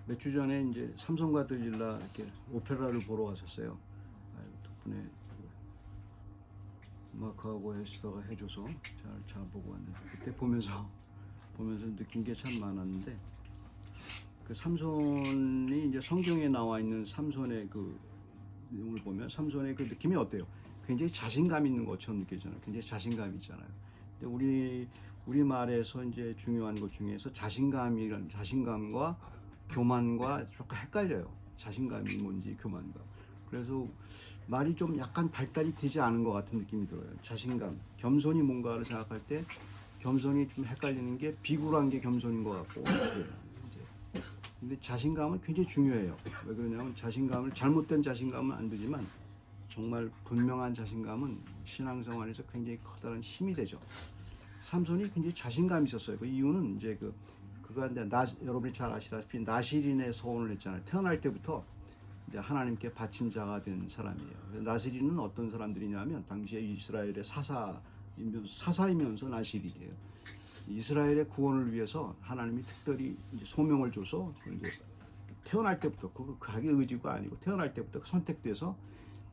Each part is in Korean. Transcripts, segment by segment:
몇 주 전에 이제 삼성과 들릴라 이렇게 오페라를 보러 갔었어요. 덕분에 마크하고 에스더가 해줘서 잘 보고 왔는데, 그때 보면서 느낀 게 참 많았는데, 그 삼손이 이제 성경에 나와 있는 삼손의 그 내용을 보면 삼손의 그 느낌이 어때요? 굉장히 자신감 있는 것처럼 느껴지잖아요. 굉장히 자신감 있잖아요. 근데 우리 말에서 이제 중요한 것 중에서 자신감과 교만과 조금 헷갈려요. 자신감이 뭔지 교만과. 그래서 말이 좀 약간 발달이 되지 않은 것 같은 느낌이 들어요. 자신감, 겸손이 뭔가를 생각할 때 겸손이 좀 헷갈리는 게 비굴한 게 겸손인 것 같고. 근데 자신감은 굉장히 중요해요. 왜 그러냐면 잘못된 자신감은 안 되지만 정말 분명한 자신감은 신앙생활에서 굉장히 커다란 힘이 되죠. 삼손이 굉장히 자신감이 있었어요. 그 이유는 이제 그가 이제 여러분이 잘 아시다시피 나시린의 서원을 했잖아요. 태어날 때부터 이제 하나님께 바친 자가 된 사람이에요. 나시린은 어떤 사람들이냐면 당시에 이스라엘의 사사이면서 나시린이에요. 이스라엘의 구원을 위해서 하나님이 특별히 이제 소명을 줘서 이제 태어날 때부터 자기 의지가 아니고 태어날 때부터 선택돼서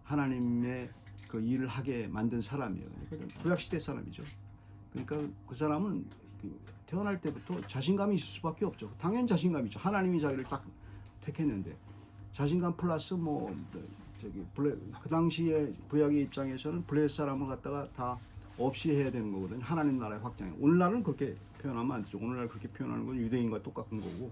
하나님의 그 일을 하게 만든 사람이에요. 그러니까 구약 시대 사람이죠. 그러니까 그 사람은 태어날 때부터 자신감이 있을 수밖에 없죠. 당연히 자신감이 있죠. 하나님이 자기를 딱 택했는데 자신감 플러스 그 당시에 구약의 입장에서는 블레셋 사람을 갖다가 다 없이 해야 되는 거거든요. 하나님 나라의 확장이. 오늘날은 그렇게 표현하면 안 되죠. 오늘날 그렇게 표현하는 건 유대인과 똑같은 거고,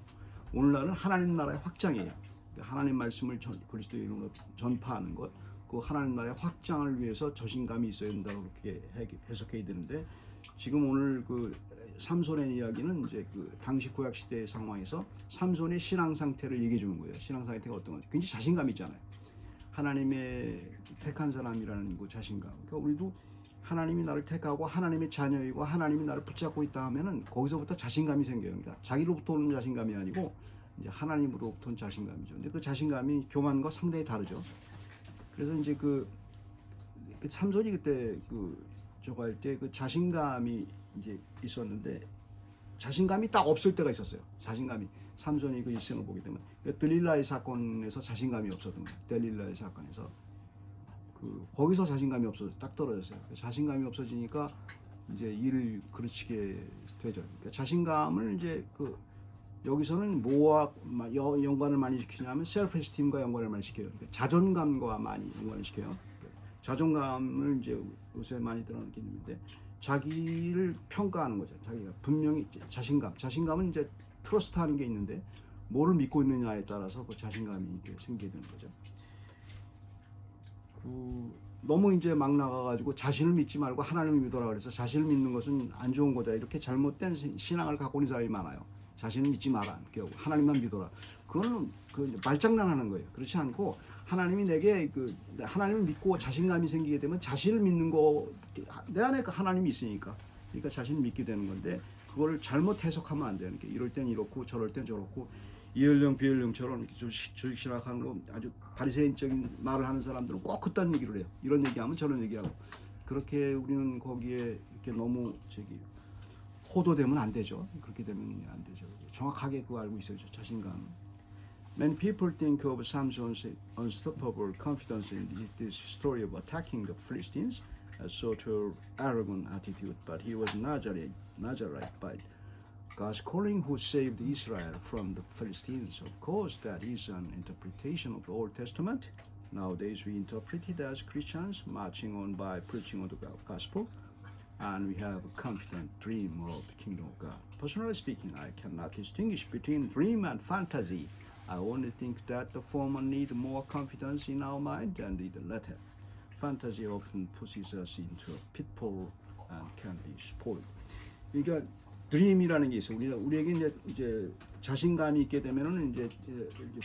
오늘날은 하나님 나라의 확장이에요. 하나님 말씀을 그리스도인으로 전파하는 것, 그 하나님 나라의 확장을 위해서 자신감이 있어야 된다고 그렇게 해석해야 되는데, 지금 오늘 그 삼손의 이야기는 이제 그 당시 구약 시대의 상황에서 삼손의 신앙 상태를 얘기해 주는 거예요. 신앙 상태가 어떤 건지. 굉장히 자신감이 있잖아요. 하나님의 택한 사람이라는 그 자신감. 그러니까 우리도 하나님이 나를 택하고 하나님의 자녀이고 하나님이 나를 붙잡고 있다 하면은 거기서부터 자신감이 생겨요. 그러니까 자기로부터 오는 자신감이 아니고 이제 하나님으로부터 온 자신감이죠. 근데 그 자신감이 교만과 상당히 다르죠. 그래서 이제 그 삼손이 그때 저거 할 때 그 자신감이 이제 있었는데 자신감이 딱 없을 때가 있었어요. 자신감이 삼손이 그 일생을 보게 되면 들릴라의 사건에서 자신감이 없었던 거예요. 들릴라의 사건에서 거기서 자신감이 없어서 딱 떨어졌어요. 자신감이 없어지니까 이제 일을 그르치게 되죠. 그러니까 자신감을 이제 여기서는 뭐와 연관을 많이 시키냐면 셀프 에스팀과 연관을 많이 시켜요. 그러니까 자존감과 많이 연관을 시켜요. 자존감을 이제 요새 많이 드러나게 되는데 자기를 평가하는 거죠. 자기가 분명히 자신감은 이제 트러스트하는 게 있는데 뭐를 믿고 있느냐에 따라서 그 자신감이 생기게 되는 거죠. 너무 이제 막 나가가지고 자신을 믿지 말고 하나님을 믿어라 그래서 자신을 믿는 것은 안 좋은 거다 이렇게 잘못된 신앙을 갖고 있는 사람이 많아요. 자신을 믿지 마라, 하나님만 믿어라. 그거는 말장난하는 거예요. 그렇지 않고 하나님이 내게 하나님을 믿고 자신감이 생기게 되면 자신을 믿는 거 내 안에 하나님이 있으니까 그러니까 자신을 믿게 되는 건데 그걸 잘못 해석하면 안 돼요. 그러니까 이럴 땐 이렇고 저럴 땐 저렇고 이을령 비을령처럼 이렇게 조직 신학하는 거 아주 바리새인적인 말을 하는 사람들은 꼭 그딴 얘기를 해요. 이런 얘기하면 저런 얘기하고 그렇게 우리는 거기에 이렇게 너무 호도되면 안 되죠. 그렇게 되면 안 되죠. 정확하게 그거 알고 있어야죠. 자신감. Many people think of Samson's unstoppable confidence in this story of attacking the Philistines as sort of arrogant attitude, but he was Nazarite by God's calling who saved Israel from the Philistines. Of course, that is an interpretation of the Old Testament. Nowadays, we interpret it as Christians marching on by preaching of the gospel, and we have a confident dream of the kingdom of God. Personally speaking, I cannot distinguish between dream and fantasy. I only think that the former need more confidence in our mind than the latter. Fantasy often pushes us into a pitfall and can be spoiled. 그러니까 드림이라는 게 있어요. 우리에게 이제 자신감이 있게 되면은 이제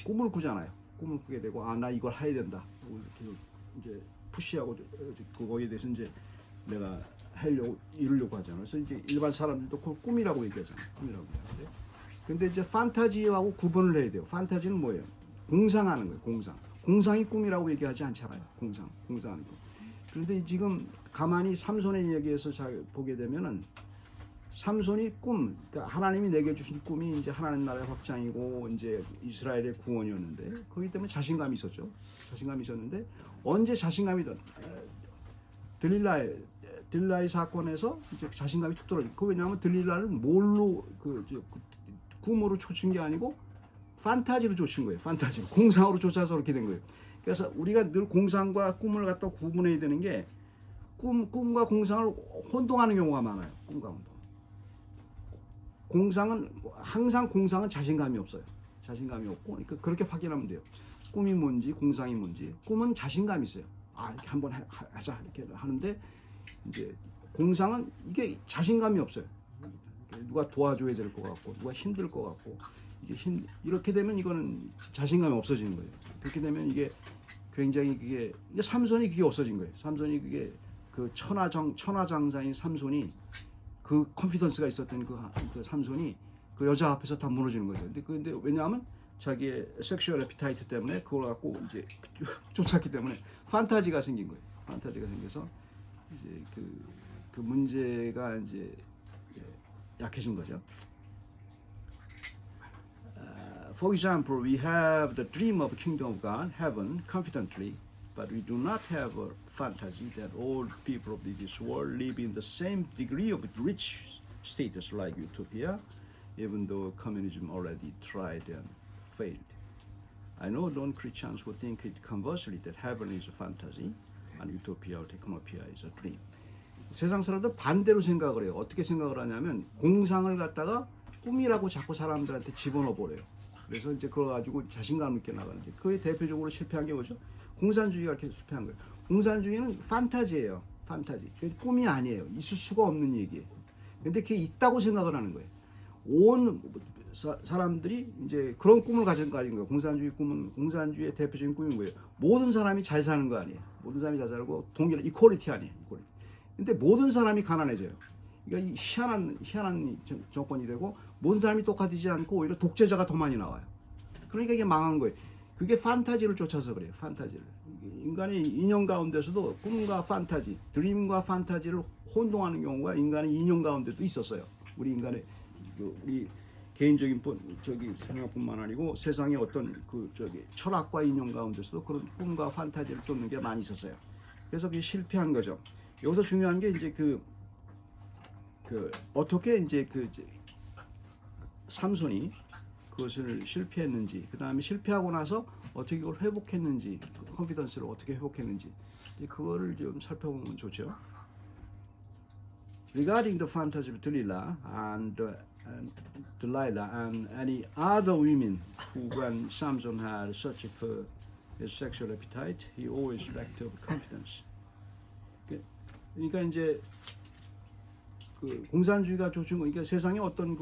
꿈을 꾸잖아요. 꿈을 꾸게 되고 나 이걸 해야 된다. 이렇게 이제 푸시하고 그거에 대해서 이제 내가 이루려고 하잖아요. 그래서 이제 일반 사람들도 그걸 꿈이라고 얘기하잖아요. 꿈이라고 얘기하는데. 근데 이제 판타지하고 구분을 해야 돼요. 판타지는 뭐예요? 공상하는 거예요. 공상이 꿈이라고 얘기하지 않잖아요. 공상하는 거. 그런데 지금 가만히 삼손의 얘기에서 잘 보게 되면은 삼손이 그러니까 하나님이 내게 주신 꿈이 이제 하나님 나라의 확장이고 이제 이스라엘의 구원이었는데 거기 때문에 자신감이 있었죠. 자신감이 있었는데 언제 자신감이 들릴라의 사건에서 이제 자신감이 툭 떨어져. 그 왜냐하면 들릴라는 뭘로 꿈으로 쫓은 게 아니고 판타지로 쫓은 거예요. 판타지로 공상으로 쫓아서 그렇게 된 거예요. 그래서 우리가 늘 공상과 꿈을 갖다 구분해야 되는 게 꿈과 공상을 혼동하는 경우가 많아요. 꿈과 혼동. 항상 공상은 자신감이 없어요. 자신감이 없고 그러니까 그렇게 확인하면 돼요. 꿈이 뭔지 공상이 뭔지. 꿈은 자신감이 있어요. 아 이렇게 한번 하자 이렇게 하는데 이제 공상은 이게 자신감이 없어요. 누가 도와줘야 될 것 같고 누가 힘들 것 같고 이렇게 되면 이거는 자신감이 없어지는 거예요. 그렇게 되면 이게 굉장히 그게 삼손이 그게 없어진 거예요. 삼손이 그게 그 천하장자인 삼손이 그 컨피던스가 있었던 그 삼손이 그 여자 앞에서 다 무너지는 거죠. 근데 왜냐하면 자기의 섹슈얼 에피타이트 때문에 그걸 갖고 이제 쫓았기 때문에 판타지가 생긴 거예요. 판타지가 생겨서 이제 그 문제가 이제 약해진 거죠. For example, we have the dream of kingdom of God, heaven, confidently, but we do not have a fantasy that all people of this world live in the same degree of rich status like utopia, even though communism already tried and failed. I know non-Christians who think it conversely that heaven is a fantasy and utopia or technopia is a dream. 세상 사람들 반대로 생각을 해요. 어떻게 생각을 하냐면 공상을 갖다가 꿈이라고 자꾸 사람들한테 집어넣어 버려요. 그래서 이제 그거 가지고 자신감 있게 나가는데 그게 대표적으로 실패한 게 뭐죠? 공산주의가 이렇게 실패한 거예요. 공산주의는 판타지예요. 판타지. 꿈이 아니에요. 있을 수가 없는 얘기예요. 근데 그게 있다고 생각을 하는 거예요. 온 사람들이 이제 그런 꿈을 가진 거예요. 공산주의 꿈은 공산주의의 대표적인 꿈인 거예요. 모든 사람이 잘 사는 거 아니에요. 모든 사람이 잘 살고 동일한 이퀄리티 아니에요. 이퀄리티. 근데 모든 사람이 가난해져요. 그러니까 희한한 정권이 되고 모든 사람이 똑같지 않고 오히려 독재자가 더 많이 나와요. 그러니까 이게 망한 거예요. 그게 판타지를 쫓아서 그래요. 판타지를. 인간의 인형 가운데서도 꿈과 판타지, 드림과 판타지를 혼동하는 경우가 인간의 인형 가운데도 있었어요. 우리 인간의 우리 개인적인 생각뿐만 아니고 세상의 어떤 철학과 인형 가운데서도 그런 꿈과 판타지를 쫓는 게 많이 있었어요. 그래서 그게 실패한 거죠. 여기서 중요한 게 이제 어떻게 이제 삼손이 그것을 실패했는지, 그 다음에 실패하고 나서 어떻게 그걸 회복했는지, 컨피던스를 어떻게 회복했는지, 이제 그거를 좀 살펴보면 좋죠. Regarding the fantasy of Delilah and any other women who, when Samson had such a his sexual appetite, he always lacked of confidence. 그러니까 이제 그 공산주의가 쫓은 거, 그러니까 세상에 어떤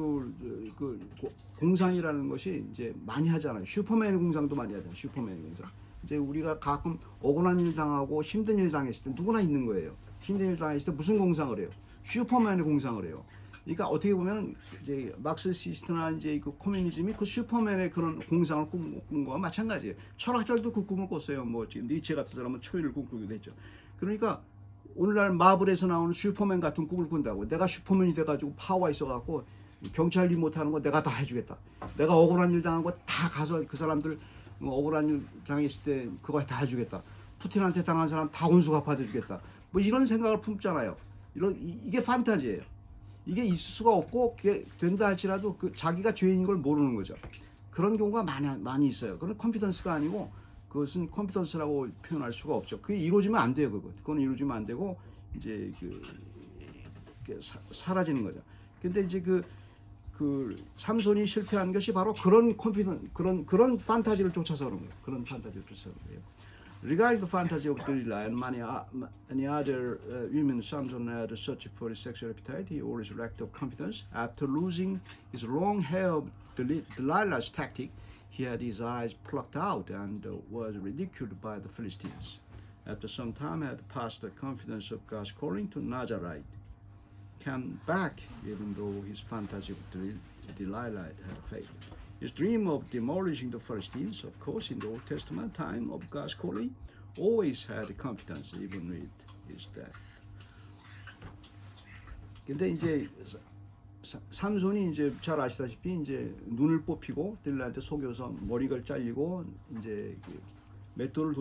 공상이라는 것이 이제 많이 하잖아요. 슈퍼맨의 공상도 많이 하잖아요. 슈퍼맨의 공상. 이제 우리가 가끔 억울한 일 당하고 힘든 일 당했을 때 누구나 있는 거예요. 힘든 일 당했을 때 무슨 공상을 해요? 슈퍼맨의 공상을 해요. 그러니까 어떻게 보면 이제 막스시스트나 이제 그 코뮤니즘이 그 슈퍼맨의 그런 공상을 꾼 거와 마찬가지예요. 철학자들도 그 꿈을 꿨어요. 뭐 지금 니체 같은 사람은 초일을 꿈꾸기도 했죠. 그러니까 오늘날 마블에서 나오는 슈퍼맨 같은 꿈을 꾼다고. 내가 슈퍼맨이 돼가지고 파워가 있어갖고 경찰이 못하는 거 내가 다 해주겠다. 내가 억울한 일 당한 거 다 가서 그 사람들 억울한 일 당했을 때 그거 다 해주겠다. 푸틴한테 당한 사람 다 혼수 갚아주겠다. 뭐 이런 생각을 품잖아요. 이게 판타지예요. 이게 있을 수가 없고 그게 된다 할지라도 자기가 죄인인 걸 모르는 거죠. 그런 경우가 많이 있어요. 그건 컨피던스가 아니고 그것은 컨피던스라고 표현할 수가 없죠. 그게 이루어지면 안 돼요. 그건 이루어지면 안 되고 이제 사라지는 거죠. 근데 이제 삼손이 실패한 것이 바로 그런 그런 판타지를 쫓아서 그런 거예요. 그런 판타지를 쫓아서 그런 거예요. Regarding the fantasy of Delilah and many other women, Samson had such for his sexual appetite, he always lacked of confidence. After losing his long hair of Delilah's tactic, he had his eyes plucked out and was ridiculed by the Philistines. After some time had passed, the confidence of God's calling to Nazarite came back, even though his fantasy of Delilah had failed. His dream of demolishing the Philistines, of course, in the Old Testament time of God's calling, always had confidence, even with his death. 근데 이제 삼손이 이제 잘 아시다시피 이제 눈을 뽑히고 들라한테 속여서 머리가 잘리고 이제 맷돌을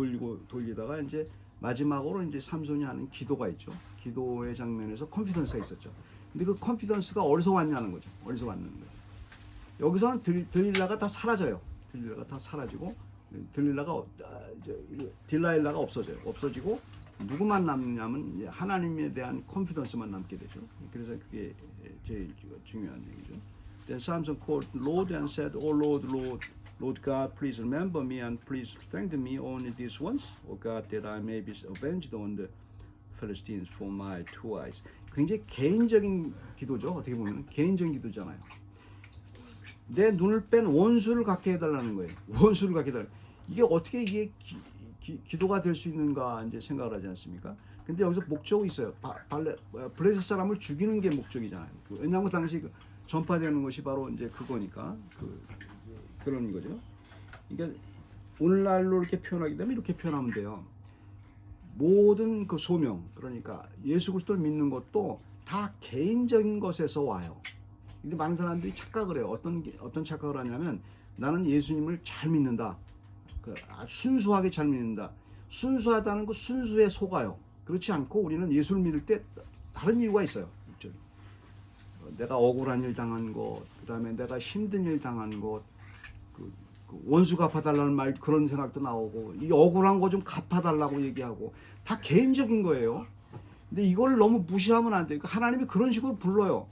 돌리다가 이제 마지막으로 이제 삼손이 하는 기도가 있죠. 기도의 장면에서 컨피던스가 있었죠. 근데 그 컨피던스가 어디서 왔냐는 거죠. 어디서 왔는 거죠. 여기서는 들릴라가 다 사라져요. 들릴라가 다 사라지고 딜라일라가 없어져요. 없어지고 누구만 남느냐면 하나님에 대한 컨피던스만 남게 되죠. 그래서 그게 제일 중요한 얘기죠. Then Samson called Lord and said, "O Lord, Lord God, please remember me and please strengthen me only this once, O God, that I may be avenged on the Philistines for my two eyes." 굉장히 개인적인 기도죠. 어떻게 보면 개인적인 기도잖아요. 내 눈을 뺀 원수를 갖게 해달라는 거예요. 원수를 갖게 해달라. 이게 어떻게 이게 기도가 될 수 있는가 이제 생각을 하지 않습니까? 근데 여기서 목적이 있어요. 블레셋 사람을 죽이는 게 목적이잖아요. 왜냐하면 당시 전파되는 것이 바로 이제 그거니까 그런 거죠. 그러니까 오늘날로 이렇게 표현하게 되면 이렇게 표현하면 돼요. 모든 그 소명, 그러니까 예수 그리스도를 믿는 것도 다 개인적인 것에서 와요. 근데 많은 사람들이 착각을 해요. 어떤 착각을 하냐면 나는 예수님을 잘 믿는다. 순수하게 잘 믿는다. 순수하다는 거 순수에 속아요. 그렇지 않고 우리는 예수를 믿을 때 다른 이유가 있어요. 내가 억울한 일 당한 것, 그 다음에 내가 힘든 일 당한 것, 그 원수 갚아달라는 말 그런 생각도 나오고 이 억울한 거 좀 갚아달라고 얘기하고 다 개인적인 거예요. 근데 이걸 너무 무시하면 안 돼요. 하나님이 그런 식으로 불러요.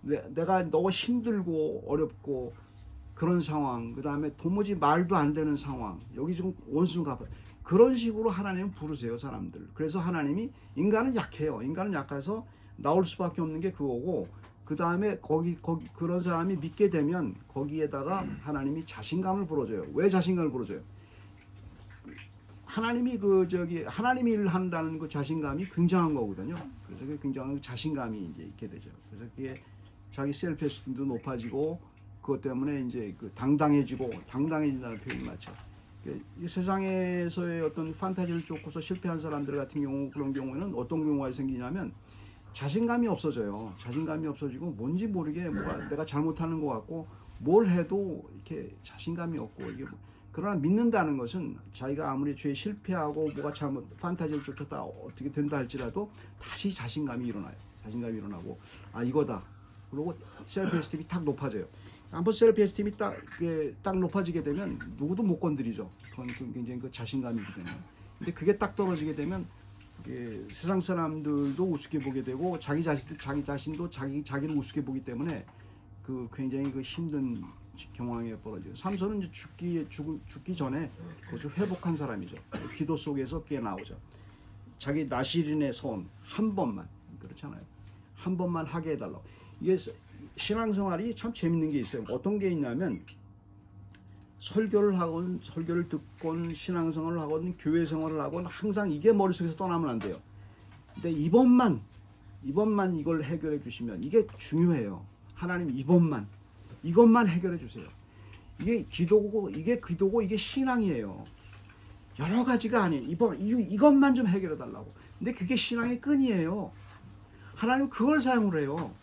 내가 너무 힘들고 어렵고 그런 상황, 그 다음에 도무지 말도 안 되는 상황, 여기 지금 원수 갚아 그런 식으로 하나님은 부르세요 사람들. 그래서 하나님이 인간은 약해요. 인간은 약해서 나올 수밖에 없는 게 그거고 그 다음에 거기 그런 사람이 믿게 되면 거기에다가 하나님이 자신감을 불어줘요. 왜 자신감을 불어줘요? 하나님이 하나님이 일을 한다는 그 자신감이 굉장한 거거든요. 그래서 그 굉장한 자신감이 이제 있게 되죠. 그래서 그게 자기 셀프에스팀도 높아지고 그것 때문에 이제 당당해진다는 표현이 맞죠. 이 세상에서의 어떤 판타지를 쫓고서 실패한 사람들 같은 경우 그런 경우에는 어떤 경우가 생기냐면 자신감이 없어져요. 자신감이 없어지고 뭔지 모르게 내가 잘못하는 것 같고 뭘 해도 이렇게 자신감이 없고 이게 그러나 믿는다는 것은 자기가 아무리 죄에 실패하고 뭐가 판타지를 쫓았다 어떻게 된다 할지라도 다시 자신감이 일어나요. 자신감이 일어나고 이거다. 그리고 셀프 에스팀이 탁 높아져요. 한번 셀프 에스팀이 딱 높아지게 되면 누구도 못 건드리죠. 그건 굉장히 그 자신감이기 때문에. 근데 그게 딱 떨어지게 되면 세상 사람들도 우습게 보게 되고 자기 자신도 자기를 우습게 보기 때문에 굉장히 힘든 경황에 벌어져요. 삼손은 이제 죽기 전에 그것을 회복한 사람이죠. 기도 속에서 그게 나오죠. 자기 나시린의 손 한 번만 그렇잖아요. 한 번만 하게 해달라고. 이게 신앙생활이 참 재밌는 게 있어요. 어떤 게 있냐면 설교를 듣건 신앙생활을 하건 교회 생활을 하건 항상 이게 머릿속에서 떠나면 안 돼요. 근데 이번만 이걸 해결해 주시면 이게 중요해요. 하나님 이것만 해결해 주세요. 이게 기도고 이게 신앙이에요. 여러 가지가 아니에요. 이것만 좀 해결해 달라고. 근데 그게 신앙의 끈이에요. 하나님 그걸 사용을 해요.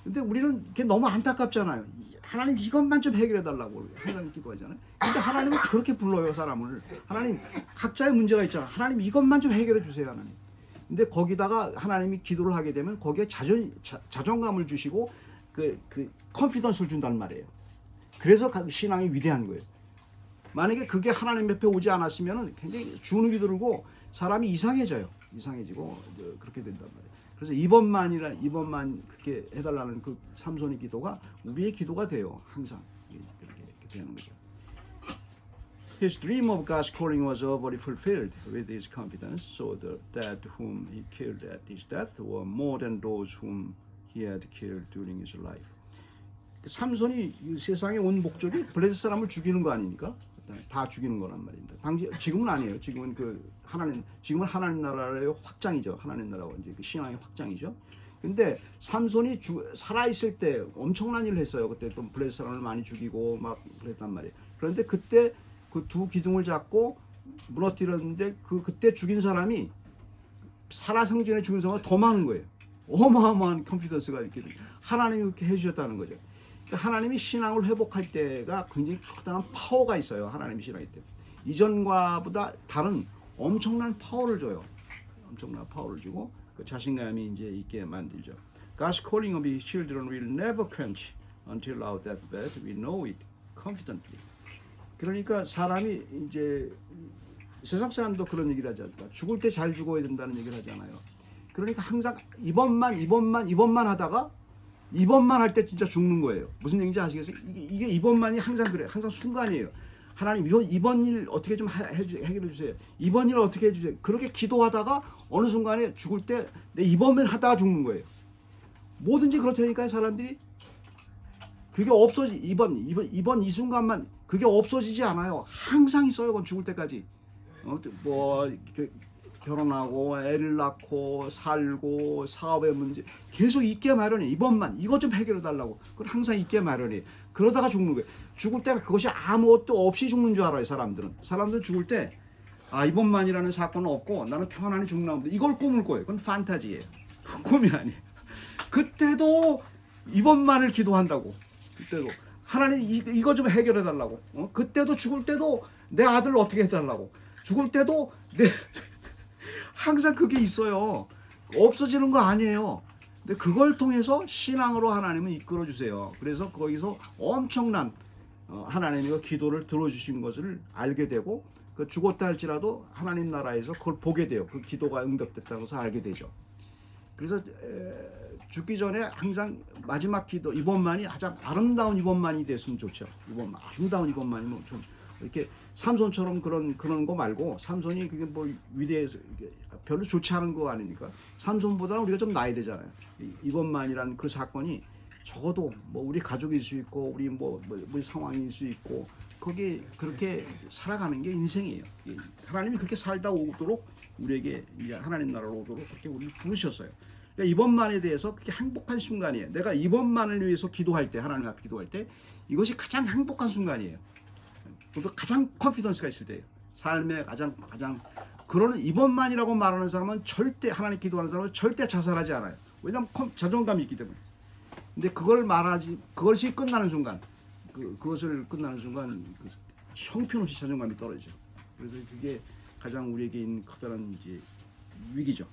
근데 우리는 그게 너무 안타깝잖아요. 하나님 이것만 좀 해결해 달라고 하나님 기도하잖아요. 근데 하나님은 그렇게 불러요 사람을. 하나님 각자의 문제가 있잖아. 하나님 이것만 좀 해결해 주세요 하나님. 근데 거기다가 하나님이 기도를 하게 되면 거기에 자존감을 주시고 그 컨피던스를 준단 말이에요. 그래서 신앙이 위대한 거예요. 만약에 그게 하나님 옆에 오지 않았으면 굉장히 주눅이 들고 사람이 이상해지고 그렇게 된단 말이에요. 그래서 이번만 그렇게 해달라는 그 삼손의 기도가 우리의 기도가 돼요. 항상 이렇게 되는 거죠. His dream of God's calling was already fulfilled with his confidence, so that whom he killed at his death were more than those whom he had killed during his life. 삼손이 세상에 온 목적이 블레셋 사람을 죽이는 거 아닙니까? 다 죽이는 거란 말입니다. 지금은 아니에요. 지금은 하나님 나라의 확장이죠. 하나님 나라가 이제 신앙의 확장이죠. 근데 삼손이 살아있을 때 엄청난 일을 했어요. 그때 또 블레셋 사람을 많이 죽이고 막 그랬단 말이에요. 그런데 그때 그 두 기둥을 잡고 무너뜨렸는데 그때 죽인 사람이 살아생전에 죽인 사람보다 더 많은 거예요. 어마어마한 컨피던스가 이렇게 하나님이 그렇게 해주셨다는 거죠. 그러니까 하나님이 신앙을 회복할 때가 굉장히 커다란 파워가 있어요. 하나님이 신앙할 때 이전과보다 다른 엄청난 파워를 줘요. 엄청난 파워를 주고 그 자신감이 이제 있게 만들죠. God's calling of His children will never quench until our deathbed. We know it confidently. 그러니까 사람이 이제 세상 사람도 그런 얘기를 하지 않을까? 죽을 때 잘 죽어야 된다는 얘기를 하잖아요. 그러니까 항상 이번만 하다가 이번만 할 때 진짜 죽는 거예요. 무슨 얘기인지 아시겠어요? 이게 이번만이 항상 그래요. 항상 순간이에요. 하나님 이번 일 어떻게 좀 해결해 주세요. 이번 일 어떻게 해주세요. 그렇게 기도하다가 어느 순간에 죽을 때 내 이번만 하다가 죽는 거예요. 뭐든지 그렇다니까요. 사람들이 그게 없어지 이번 이 순간만 그게 없어지지 않아요. 항상 있어요. 그건 죽을 때까지. 결혼하고 애를 낳고 살고 사업의 문제 계속 있게 마련해. 이번만 이것 좀 해결해 달라고. 그걸 항상 있게 마련해. 그러다가 죽는 거예요. 죽을 때 그것이 아무것도 없이 죽는 줄 알아요. 사람들은 죽을 때 이번만이라는 사건은 없고 나는 평안히 죽나 보다. 이걸 꿈을 꿔요. 그건 판타지예요. 꿈이 아니에요. 그때도 이번만을 기도한다고. 그때도 하나님 이거 좀 해결해 달라고. 그때도 죽을 때도 내 아들 어떻게 해달라고. 죽을 때도 항상 그게 있어요. 없어지는 거 아니에요. 근데 그걸 통해서 신앙으로 하나님은 이끌어 주세요. 그래서 거기서 엄청난 하나님의 기도를 들어주신 것을 알게 되고 그 죽었다 할지라도 하나님 나라에서 그걸 보게 돼요. 그 기도가 응답됐다는 것을 알게 되죠. 그래서 죽기 전에 항상 마지막 기도 이번만이 가장 아름다운 이번만이 됐으면 좋죠. 아름다운 이번만이면 좀 이렇게 삼손처럼 그런 거 말고 삼손이 그게 뭐 위대해서 별로 좋지 않은 거 아닙니까? 삼손보다는 우리가 좀 나야 되잖아요. 이번만이란 그 사건이 적어도 뭐 우리 가족일 수 있고 우리 뭐 상황일 수 있고 거기에 그렇게 살아가는 게 인생이에요. 하나님이 그렇게 살다 오도록 우리에게 이제 하나님 나라로 오도록 그렇게 우리를 부르셨어요. 그러니까 이번만에 대해서 그게 행복한 순간이에요. 내가 이번만을 위해서 기도할 때 하나님 앞에 기도할 때 이것이 가장 행복한 순간이에요. 그래서 가장 컨피던스가 있을 때예요. 삶의 가장 그러는 이번만이라고 말하는 사람은 절대 하나님 기도하는 사람은 절대 자살하지 않아요. 왜냐하면 자존감이 있기 때문에. 근데 그것이 끝나는 순간 그것을 끝나는 순간 형편없이 자존감이 떨어지죠. 그래서 그게 가장 우리에게 있는 커다란 이제 위기죠.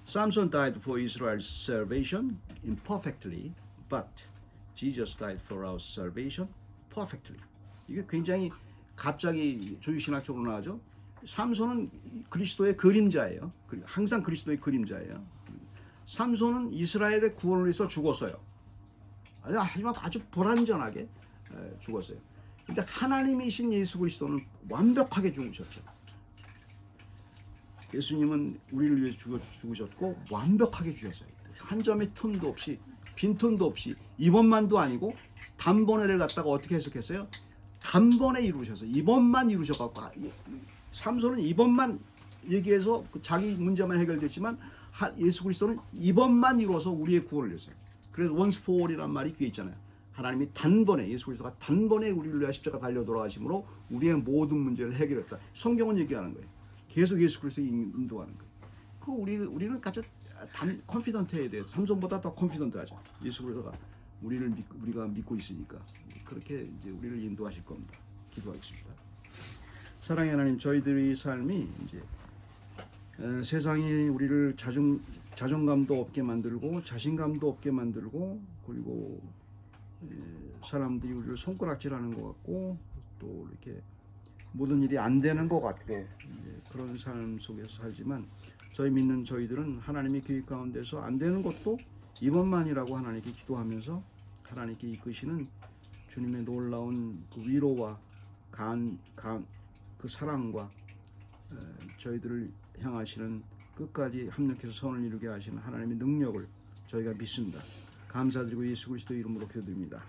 Samson died for Israel's salvation imperfectly, but Jesus died for our salvation perfectly. 이게 굉장히 갑자기 조유신학적으로 나오죠. 삼손은 그리스도의 그림자예요. 항상 그리스도의 그림자예요. 삼손은 이스라엘의 구원을 위해서 죽었어요. 하지만 아주 불완전하게 죽었어요. 근데 하나님이신 예수 그리스도는 완벽하게 죽으셨죠. 예수님은 우리를 위해 죽으셨고 완벽하게 죽으셨어요. 한 점의 틈도 없이 빈틈도 없이 이번만도 아니고 단번에를 갖다가 어떻게 해석했어요? 단번에 이루셨어요. 이번만 이루셔갖고 삼손은 이번만 얘기해서 자기 문제만 해결됐지만 예수 그리스도는 이번만 이루어서 우리의 구원을 했어요. 그래서 once for all이란 말이 뒤에 있잖아요. 하나님이 단번에 예수 그리스도가 단번에 우리를 위해 십자가 달려 돌아가심으로 우리의 모든 문제를 해결했다. 성경은 얘기하는 거예요. 계속 예수 그리스도 인도하는 거예요. 우리는 가장 컨피던트해야 돼요. 삼손보다 더 컨피던트하죠. 예수 그리스도가 우리가 믿고 있으니까 그렇게 이제 우리를 인도하실 겁니다. 기도하겠습니다. 사랑의 하나님, 저희들의 삶이 이제 세상이 우리를 자존감도 없게 만들고 자신감도 없게 만들고 그리고 사람들이 우리를 손가락질하는 것 같고 또 이렇게 모든 일이 안 되는 것 같고 그런 삶 속에서 살지만 저희 믿는 저희들은 하나님의 계획 가운데서 안 되는 것도 이번만이라고 하나님께 기도하면서 하나님께 이끄시는 주님의 놀라운 그 위로와 그 사랑과 저희들을 향하시는 끝까지 합력해서 선을 이루게 하시는 하나님의 능력을 저희가 믿습니다. 감사드리고 예수 그리스도 이름으로 기도드립니다.